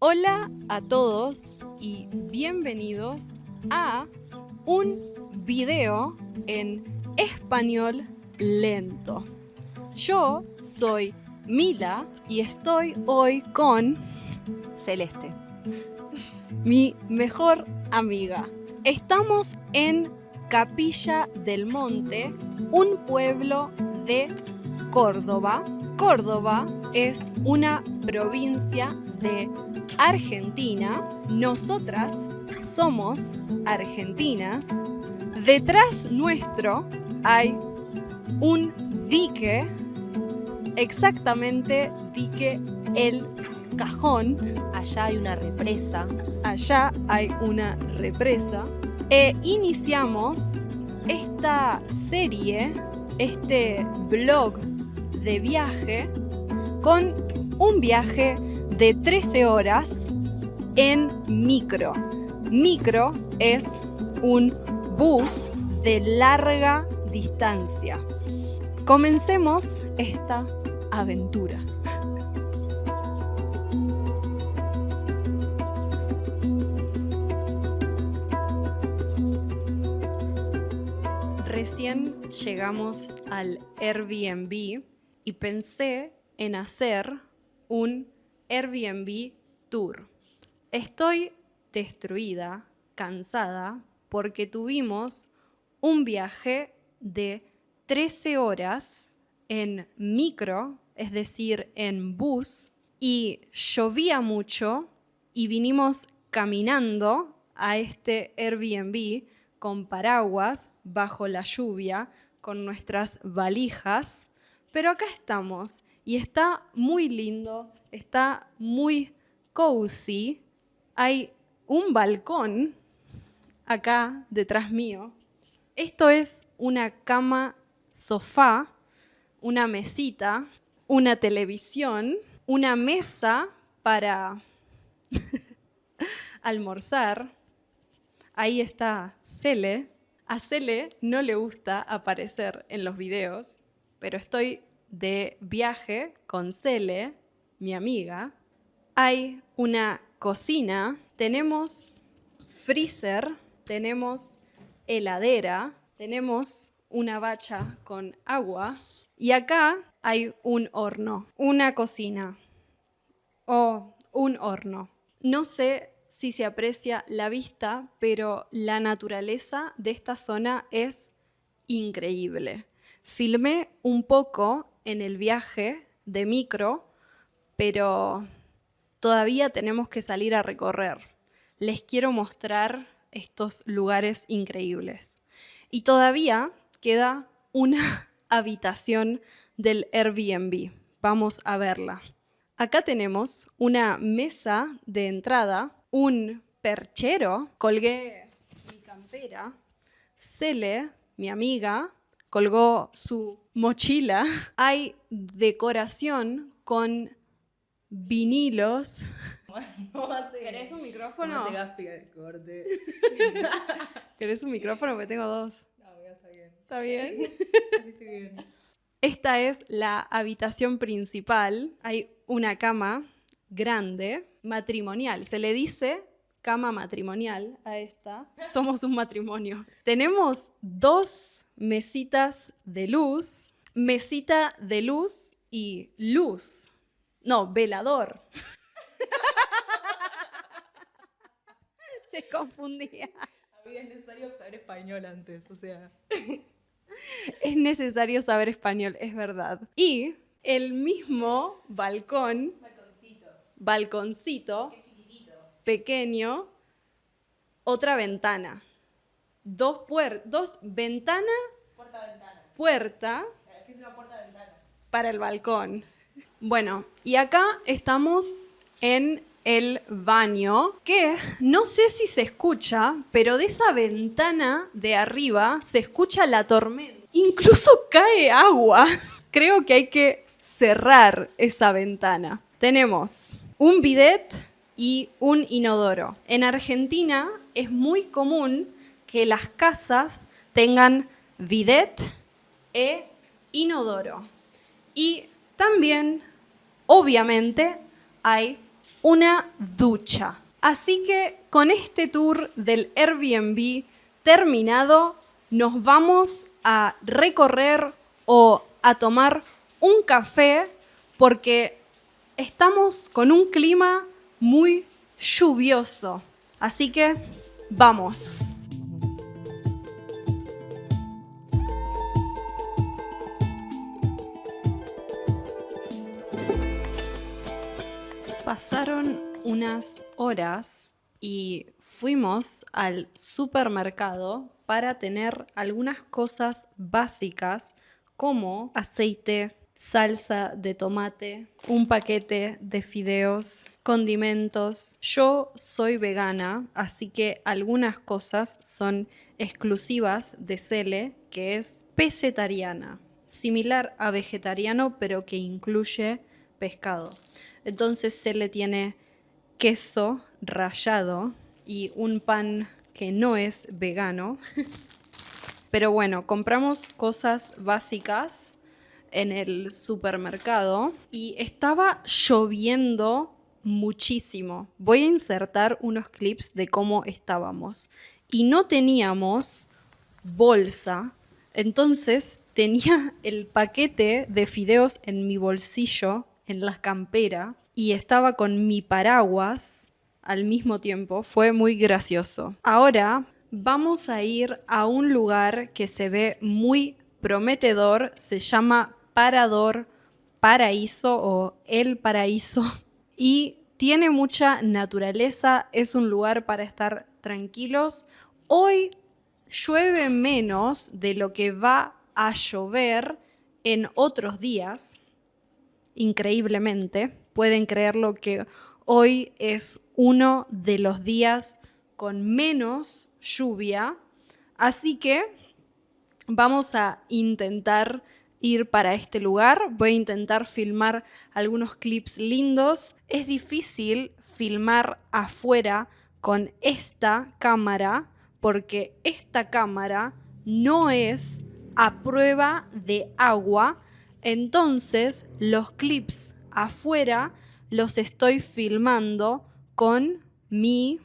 Hola a todos y bienvenidos a un video en español lento. Yo soy Mila y estoy hoy con Celeste, mi mejor amiga. Estamos en Capilla del Monte, un pueblo de Córdoba. Córdoba es una provincia de Argentina. Nosotras somos argentinas. Detrás nuestro hay un dique, exactamente dique El Cajón. Allá hay una represa. Allá hay una represa. Iniciamos esta serie, este vlog de viaje, con un viaje de 13 horas en micro. Micro es un bus de larga distancia. Comencemos esta aventura. Recién llegamos al Airbnb y pensé en hacer un Airbnb tour. Estoy destruida, cansada, porque tuvimos un viaje de 13 horas en micro, es decir, en bus, y llovía mucho y vinimos caminando a este Airbnb con paraguas bajo la lluvia, con nuestras valijas, pero acá estamos y está muy lindo, está muy cozy. Hay un balcón acá detrás mío. Esto es una cama sofá, una mesita, una televisión, una mesa para almorzar. Ahí está Cele. A Cele no le gusta aparecer en los videos, pero estoy de viaje con Cele, mi amiga. Hay una cocina, tenemos freezer, tenemos heladera, tenemos una bacha con agua y acá hay un horno, una cocina o un horno. No sé si se aprecia la vista, pero la naturaleza de esta zona es increíble. Filmé un poco en el viaje de micro, pero todavía tenemos que salir a recorrer. Les quiero mostrar estos lugares increíbles. Y todavía queda una habitación del Airbnb. Vamos a verla. Acá tenemos una mesa de entrada, un perchero, colgué mi campera, Cele, mi amiga, colgó su mochila. Hay decoración con vinilos. ¿Querés un micrófono? No se gaspica el corte. ¿Querés un micrófono? Porque tengo dos. No, ya está bien. ¿Está bien? Así estoy bien. Esta es la habitación principal. Hay una cama grande, matrimonial. Se le dice cama matrimonial a esta. Somos un matrimonio. Tenemos dos mesitas de luz. Mesita de luz y luz. No, velador. Se confundía. Había necesario saber español antes, o sea. Es necesario saber español, es verdad. Y el mismo balcón, balconcito, Qué chiquitito. pequeño, otra ventana. Dos ventana, Puerta-ventana. puerta Es que es una puerta-ventana. para el balcón. Bueno, y acá estamos en el baño, que no sé si se escucha, pero de esa ventana de arriba se escucha la tormenta. Incluso cae agua. Creo que hay que cerrar esa ventana. Tenemos un bidet y un inodoro. En Argentina es muy común que las casas tengan bidet e inodoro. Y también, obviamente, hay una ducha. Así que con este tour del Airbnb terminado, nos vamos a recorrer o a tomar un café porque estamos con un clima muy lluvioso. Así que vamos. Pasaron unas horas y fuimos al supermercado para tener algunas cosas básicas como aceite, salsa de tomate, un paquete de fideos, condimentos. Yo soy vegana, así que algunas cosas son exclusivas de Cele, que es pesetariana, similar a vegetariano, pero que incluye pescado. Entonces Cele tiene queso rallado y un pan que no es vegano. Pero bueno, compramos cosas básicas en el supermercado y estaba lloviendo muchísimo. Voy a insertar unos clips de cómo estábamos. Y no teníamos bolsa, entonces tenía el paquete de fideos en mi bolsillo, en la campera, y estaba con mi paraguas al mismo tiempo. Fue muy gracioso. Ahora vamos a ir a un lugar que se ve muy prometedor. Se llama Parador Paraíso o El Paraíso y tiene mucha naturaleza. Es un lugar para estar tranquilos. Hoy llueve menos de lo que va a llover en otros días. Increíblemente, pueden creerlo que hoy es uno de los días con menos lluvia, así que vamos a intentar ir para este lugar. Voy a intentar filmar algunos clips lindos. Es difícil filmar afuera con esta cámara porque esta cámara no es a prueba de agua. Entonces, los clips afuera los estoy filmando con mi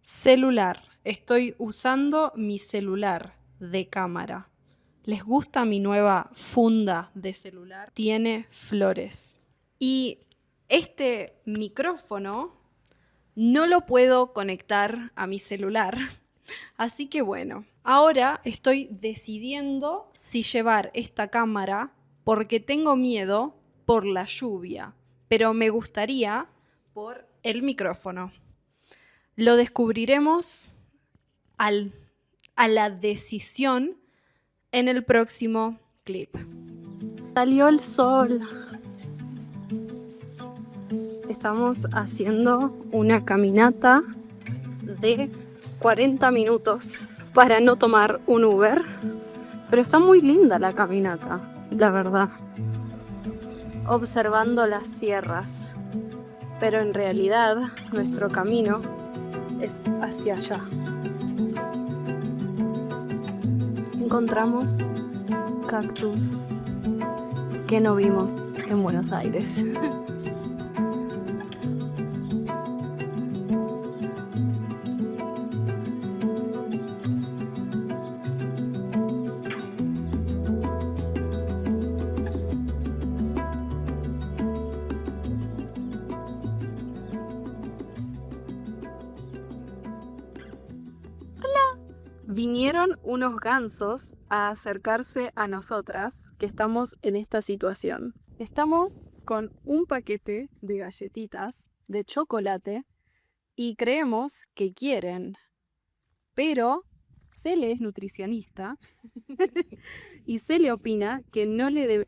celular. Estoy usando mi celular de cámara. ¿Les gusta mi nueva funda de celular? Tiene flores. Y este micrófono no lo puedo conectar a mi celular. Así que bueno, ahora estoy decidiendo si llevar esta cámara porque tengo miedo por la lluvia, pero me gustaría por el micrófono. Lo descubriremos a la decisión en el próximo clip. Salió el sol. Estamos haciendo una caminata de 40 minutos para no tomar un Uber, pero está muy linda la caminata, la verdad. Observando las sierras, pero en realidad nuestro camino es hacia allá. Encontramos cactus que no vimos en Buenos Aires. Vinieron unos gansos a acercarse a nosotras que estamos en esta situación. Estamos con un paquete de galletitas de chocolate y creemos que quieren, pero Cele es nutricionista y Cele opina que no le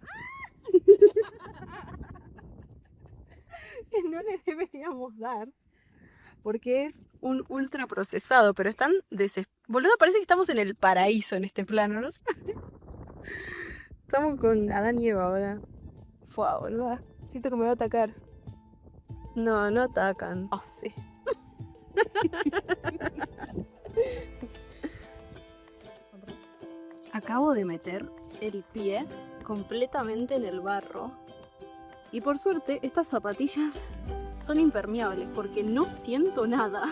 deberíamos dar porque es un ultra procesado, pero están boludo, parece que estamos en el paraíso en este plano, ¿no? Estamos con Adán y Eva ahora. Fua, boludo. Siento que me va a atacar. No, no atacan. Oh, sí. Acabo de meter el pie completamente en el barro. Y por suerte, estas zapatillas son impermeables porque no siento nada.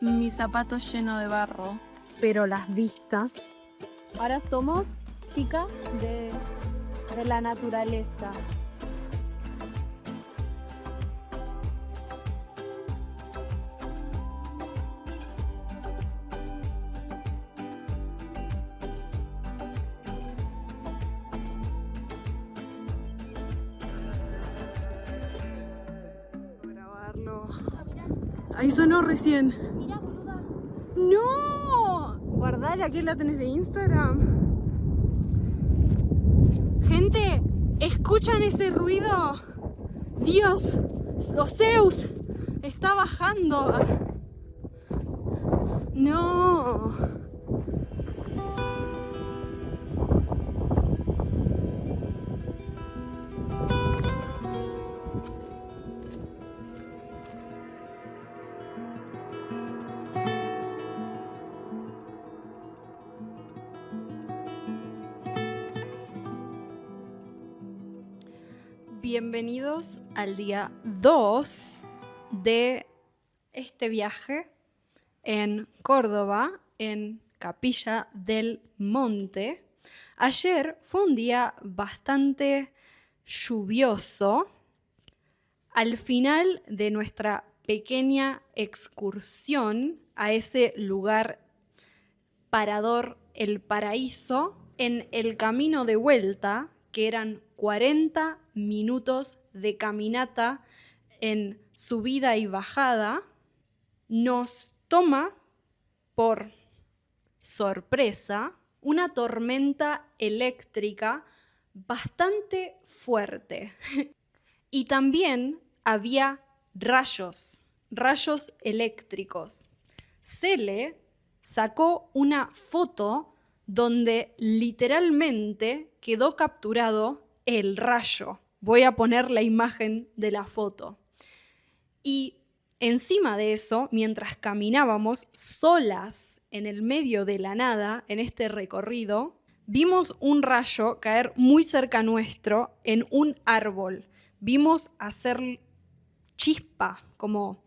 Mi zapato lleno de barro. Pero las vistas. Ahora somos chicas de la naturaleza. Grabarlo. Ahí sonó recién. Mira, boluda. ¡No! Guardala, ¿qué la tenés de Instagram? Gente, ¿escuchan ese ruido? Dios, Zeus está bajando. No. Bienvenidos al día 2 de este viaje en Córdoba, en Capilla del Monte. Ayer fue un día bastante lluvioso. Al final de nuestra pequeña excursión a ese lugar parador El Paraíso, en el camino de vuelta, que eran 40 minutos de caminata en subida y bajada, nos toma por sorpresa una tormenta eléctrica bastante fuerte. Y también había rayos eléctricos. Cele sacó una foto donde literalmente quedó capturado el rayo. Voy a poner la imagen de la foto. Y encima de eso, mientras caminábamos solas en el medio de la nada, en este recorrido, vimos un rayo caer muy cerca nuestro en un árbol. Vimos hacer chispa, como...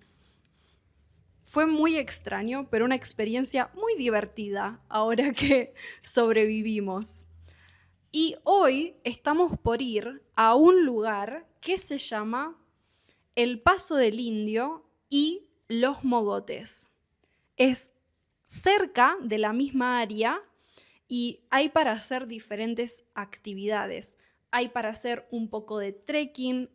Fue muy extraño, pero una experiencia muy divertida ahora que sobrevivimos. Y hoy estamos por ir a un lugar que se llama El Paso del Indio y Los Mogotes. Es cerca de la misma área y hay para hacer diferentes actividades. Hay para hacer un poco de trekking,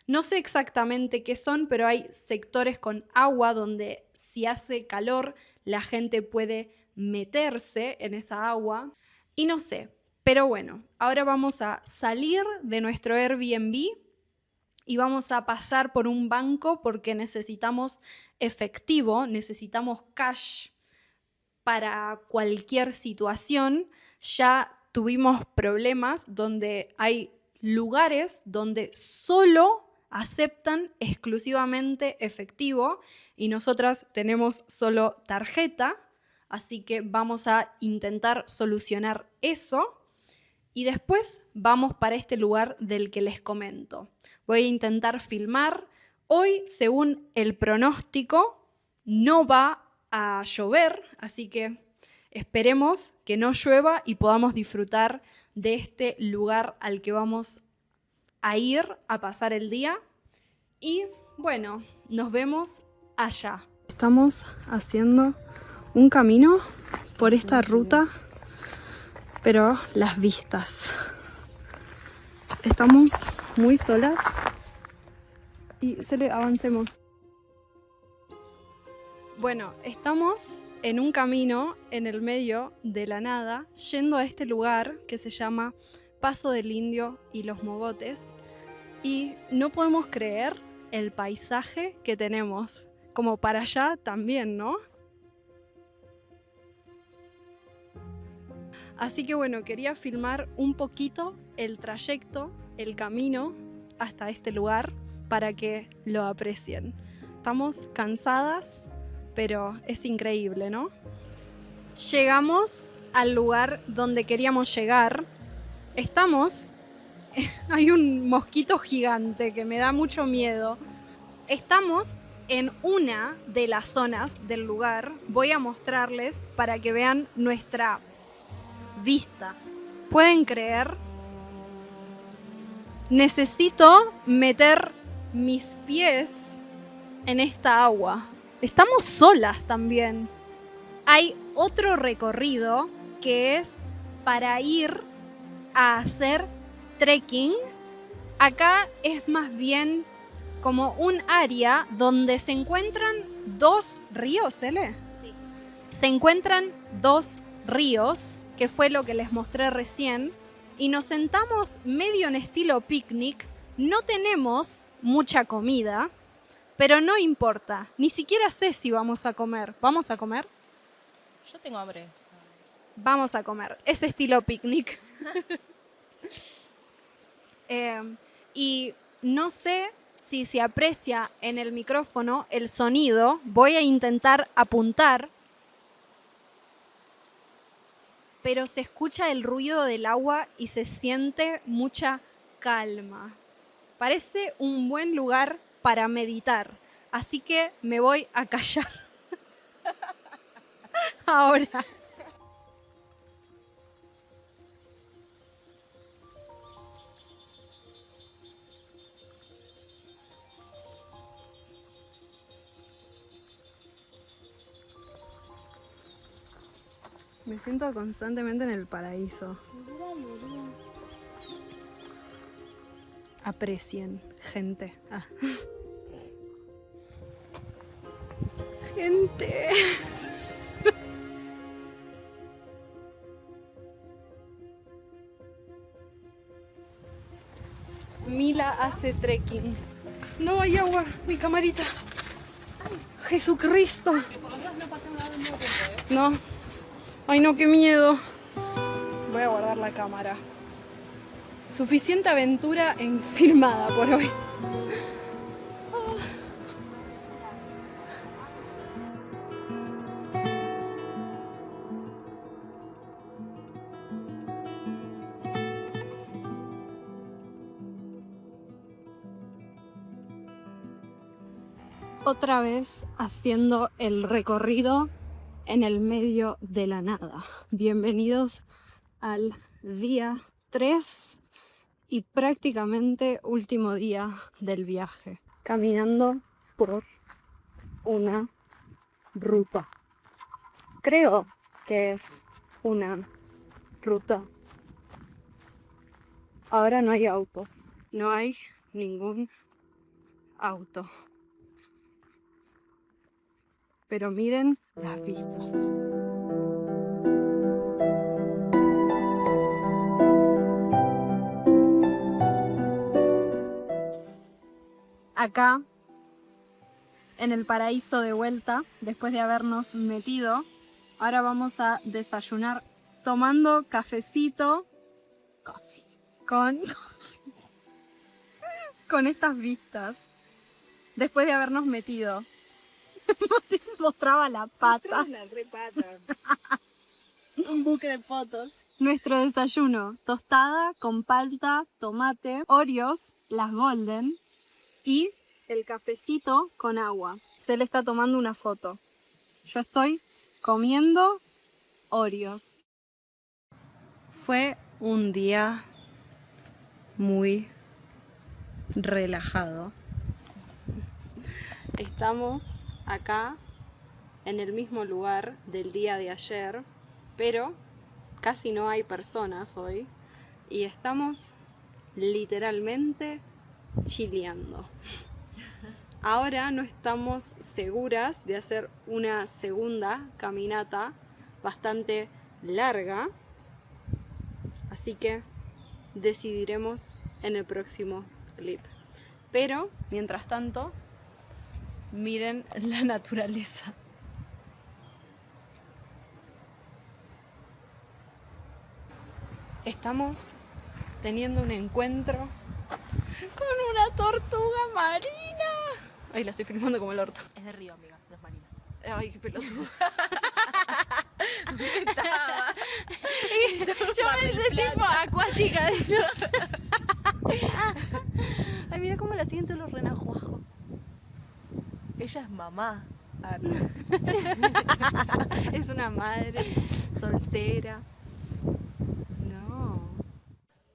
no sé exactamente qué son, pero hay sectores con agua donde si hace calor la gente puede meterse en esa agua. Y no sé, pero bueno, ahora vamos a salir de nuestro Airbnb y vamos a pasar por un banco porque necesitamos efectivo, necesitamos cash para cualquier situación. Ya tuvimos problemas donde hay lugares donde solo aceptan exclusivamente efectivo y nosotras tenemos solo tarjeta, así que vamos a intentar solucionar eso y después vamos para este lugar del que les comento. Voy a intentar filmar. Hoy, según el pronóstico, no va a llover, así que esperemos que no llueva y podamos disfrutar de este lugar al que vamos a ir a pasar el día. Y bueno, nos vemos allá. Estamos haciendo un camino por esta ruta, pero las vistas. Estamos muy solas y avancemos. Bueno, estamos en un camino en el medio de la nada, yendo a este lugar que se llama Paso del Indio y Los Mogotes, y no podemos creer el paisaje que tenemos, como para allá también, ¿no? Así que bueno, quería filmar un poquito el trayecto, el camino hasta este lugar para que lo aprecien. Estamos cansadas, pero es increíble, ¿no? Llegamos al lugar donde queríamos llegar. Estamos hay un mosquito gigante que me da mucho miedo. Estamos en una de las zonas del lugar. Voy a mostrarles para que vean nuestra vista. ¿Pueden creer? Necesito meter mis pies en esta agua. Estamos solas también. Hay otro recorrido que es para ir a hacer trekking. Acá es más bien como un área donde se encuentran dos ríos, ¿Ele? Sí. Se encuentran dos ríos, que fue lo que les mostré recién, y nos sentamos medio en estilo picnic. No tenemos mucha comida, pero no importa. Ni siquiera sé si vamos a comer. ¿Vamos a comer? Yo tengo hambre. Vamos a comer. Es estilo picnic. Y no sé si se aprecia en el micrófono el sonido. Voy a intentar apuntar. Pero se escucha el ruido del agua y se siente mucha calma. Parece un buen lugar para meditar. Así que me voy a callar. Ahora. Me siento constantemente en el paraíso. Aprecien, gente. Ah. Gente. Mila hace trekking. No hay agua, mi camarita. Jesucristo. No. Ay, no, qué miedo. Voy a guardar la cámara. Suficiente aventura en filmada por hoy. Otra vez haciendo el recorrido en el medio de la nada. Bienvenidos al día 3 y prácticamente último día del viaje. Caminando por una ruta. Creo que es una ruta. Ahora no hay autos. No hay ningún auto. Pero miren las vistas. Acá, en el paraíso de vuelta, después de habernos metido, ahora vamos a desayunar tomando cafecito con estas vistas. Después de habernos metido. Mostraba la pata. Una re pata. Un buque de fotos. Nuestro desayuno: tostada con palta, tomate, Oreos, las Golden y el cafecito con agua. Se le está tomando una foto. Yo estoy comiendo Oreos. Fue un día muy relajado. Estamos acá en el mismo lugar del día de ayer, pero casi no hay personas hoy y estamos literalmente chileando. Ahora no estamos seguras de hacer una segunda caminata bastante larga, así que decidiremos en el próximo clip. Pero mientras tanto, miren la naturaleza. Estamos teniendo un encuentro con una tortuga marina. Ay, la estoy filmando como el orto. Es de río, amiga, no es marina. Ay, qué pelotudo. Estaba. Yo pensé tipo acuática. Ay, mira cómo la siguen todos los renacuajos. Ella es mamá. Es una madre soltera. No.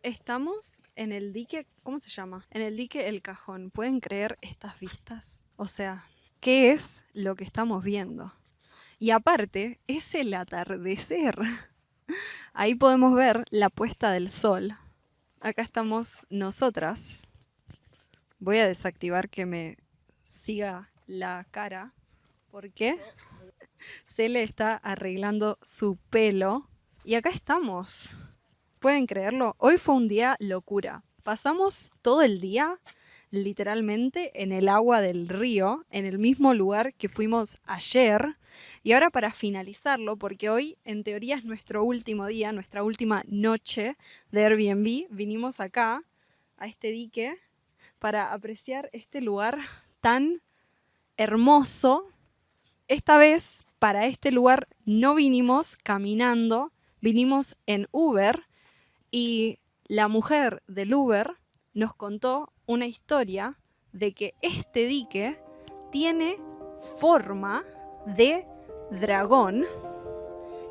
Estamos en el dique, ¿cómo se llama? En el dique El Cajón. ¿Pueden creer estas vistas? O sea, ¿qué es lo que estamos viendo? Y aparte, es el atardecer. Ahí podemos ver la puesta del sol. Acá estamos nosotras. Voy a desactivar que me siga la cara porque se le está arreglando su pelo. Y acá estamos. ¿Pueden creerlo? Hoy fue un día locura. Pasamos todo el día literalmente en el agua del río, en el mismo lugar que fuimos ayer. Y ahora para finalizarlo, porque hoy en teoría es nuestro último día, nuestra última noche de Airbnb, vinimos acá, a este dique, para apreciar este lugar tan hermoso. Esta vez para este lugar no vinimos caminando, vinimos en Uber y la mujer del Uber nos contó una historia de que este dique tiene forma de dragón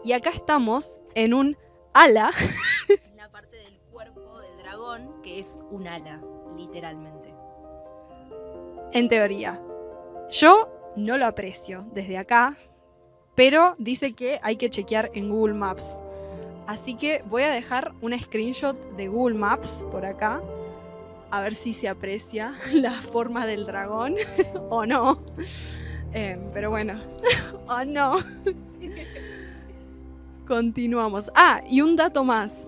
y acá estamos en un ala. La parte del cuerpo del dragón que es un ala, literalmente. En teoría. Yo no lo aprecio desde acá, pero dice que hay que chequear en Google Maps. Así que voy a dejar una screenshot de Google Maps por acá. A ver si se aprecia la forma del dragón o no. Pero bueno, o no. Continuamos. Ah, y un dato más.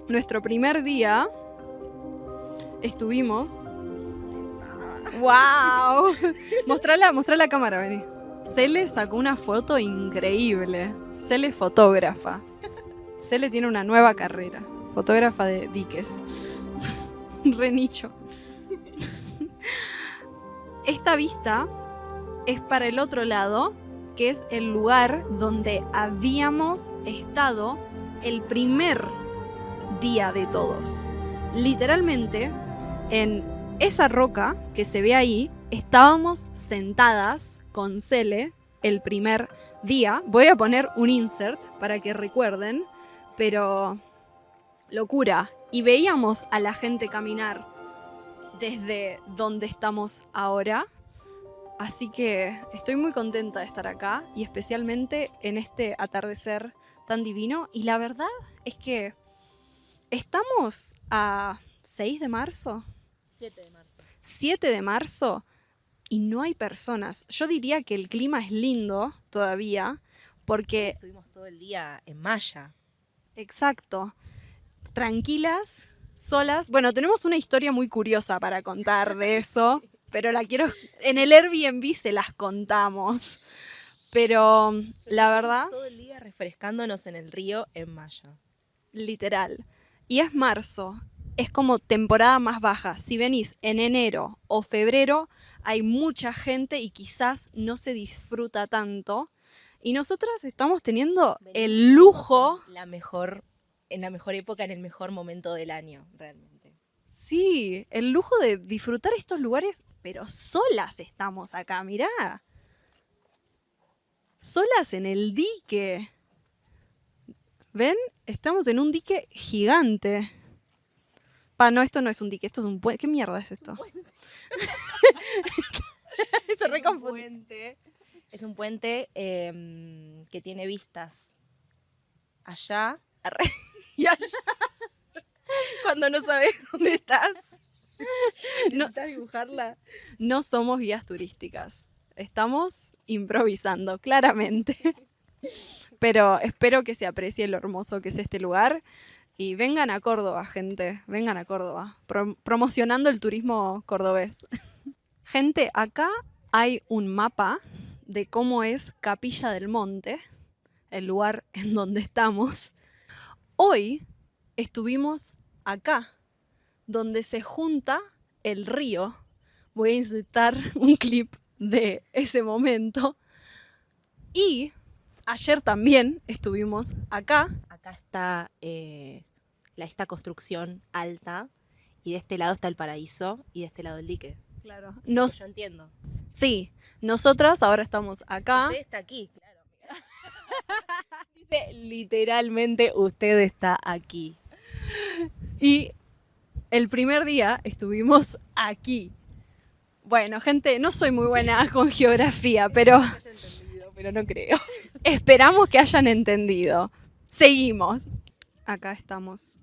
Nuestro primer día estuvimos... ¡Wow! Mostrá la cámara, vení. Cele sacó una foto increíble. Cele es fotógrafa. Cele tiene una nueva carrera. Fotógrafa de diques. Re nicho. Esta vista es para el otro lado, que es el lugar donde habíamos estado el primer día de todos. Literalmente, en esa roca que se ve ahí, estábamos sentadas con Cele el primer día. Voy a poner un insert para que recuerden, pero locura. Y veíamos a la gente caminar desde donde estamos ahora. Así que estoy muy contenta de estar acá y especialmente en este atardecer tan divino. Y la verdad es que estamos a 6 de marzo. 7 de marzo. 7 de marzo y no hay personas. Yo diría que el clima es lindo todavía porque... Estuvimos todo el día en malla. Exacto. Tranquilas, solas. Bueno, tenemos una historia muy curiosa para contar de eso, pero la quiero... En el Airbnb se las contamos. Pero la verdad... Todo el día refrescándonos en el río en malla. Literal. Y es marzo. Es como temporada más baja. Si venís en enero o febrero, hay mucha gente y quizás no se disfruta tanto. Y nosotras estamos teniendo el lujo... En la mejor época, en el mejor momento del año, realmente. Sí, el lujo de disfrutar estos lugares, pero solas estamos acá, mirá. Solas en el dique. ¿Ven? Estamos en un dique gigante. No, esto no es un dique, esto es un puente. ¿Qué mierda es esto? Se reconfunde. Es un puente que tiene vistas allá y allá. Cuando no sabes dónde estás, necesitas dibujarla. No somos guías turísticas. Estamos improvisando, claramente. Pero espero que se aprecie lo hermoso que es este lugar. Y vengan a Córdoba, gente. Vengan a Córdoba. Promocionando el turismo cordobés. Gente, acá hay un mapa de cómo es Capilla del Monte, el lugar en donde estamos. Hoy estuvimos acá, donde se junta el río. Voy a insertar un clip de ese momento. Y ayer también estuvimos acá. Acá está esta construcción alta Y de este lado está el paraíso y de este lado el dique. Claro. Yo entiendo. Sí, nosotras ahora estamos acá. Usted está aquí, claro. Dice literalmente usted está aquí. Y el primer día estuvimos aquí. Bueno, gente, no soy muy buena con geografía, pero Pero no creo. esperamos que hayan entendido. Seguimos. Acá estamos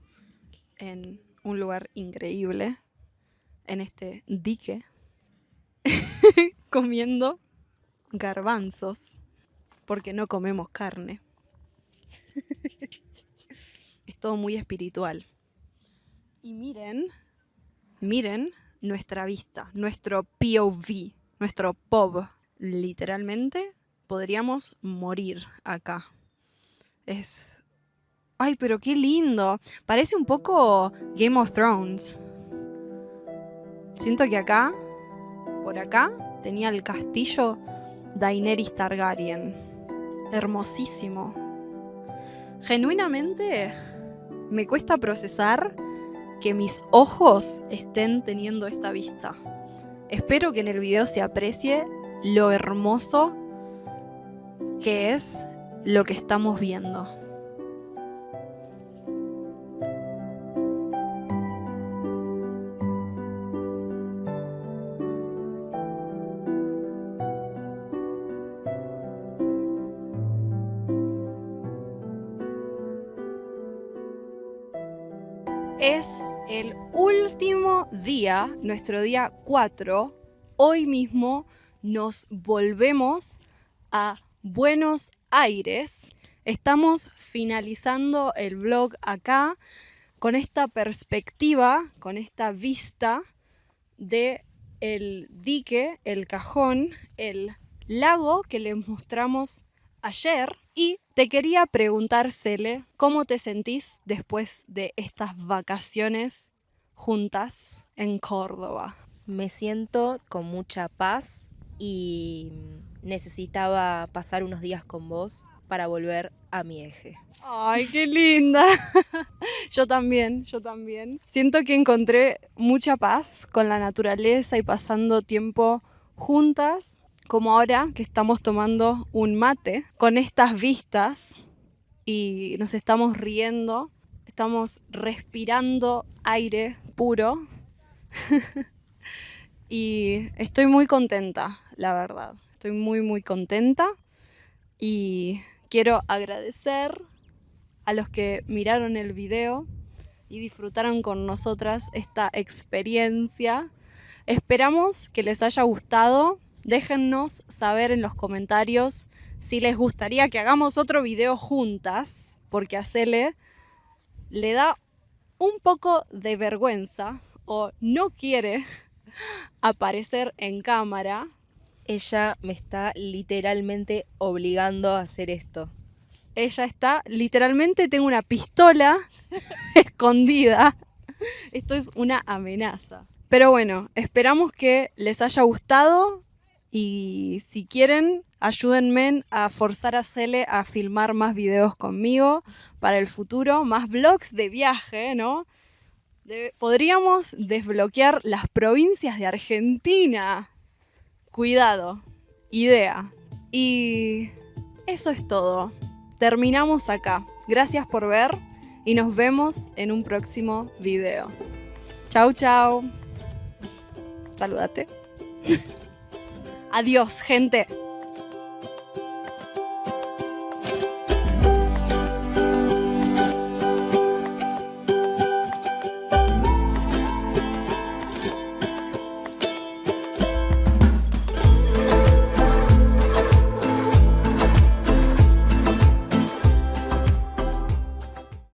en un lugar increíble, en este dique, comiendo garbanzos, porque no comemos carne. Es todo muy espiritual. Y miren nuestra vista, nuestro POV, nuestro POV. Literalmente podríamos morir acá. Ay, pero qué lindo. Parece un poco Game of Thrones. Siento que acá, por acá, tenía el castillo Daenerys Targaryen. Hermosísimo. Genuinamente me cuesta procesar que mis ojos estén teniendo esta vista. Espero que en el video se aprecie lo hermoso que es lo que estamos viendo. Es el último día, nuestro día 4. Hoy mismo nos volvemos a Buenos Aires. Estamos finalizando el vlog acá con esta perspectiva, con esta vista de el dique, el cajón, el lago que les mostramos ayer. Y te quería preguntar, Cele, ¿cómo te sentís después de estas vacaciones juntas en Córdoba? Me siento con mucha paz y necesitaba pasar unos días con vos para volver a mi eje. ¡Ay, qué linda! Yo también. Siento que encontré mucha paz con la naturaleza y pasando tiempo juntas, como ahora que estamos tomando un mate con estas vistas y nos estamos riendo, estamos respirando aire puro y estoy muy contenta, la verdad. Estoy muy, muy contenta y quiero agradecer a los que miraron el video y disfrutaron con nosotras esta experiencia. Esperamos que les haya gustado. Déjennos saber en los comentarios si les gustaría que hagamos otro video juntas, porque a Cele le da un poco de vergüenza o no quiere aparecer en cámara. Ella me está literalmente obligando a hacer esto. Ella está, literalmente tengo una pistola escondida. Esto es una amenaza. Pero bueno, esperamos que les haya gustado y si quieren, ayúdenme a forzar a Cele a filmar más videos conmigo para el futuro, más vlogs de viaje, ¿no? Podríamos desbloquear las provincias de Argentina. Cuidado, idea. Y eso es todo. Terminamos acá. Gracias por ver y nos vemos en un próximo video. Chau, chau. Saludate. Adiós, gente.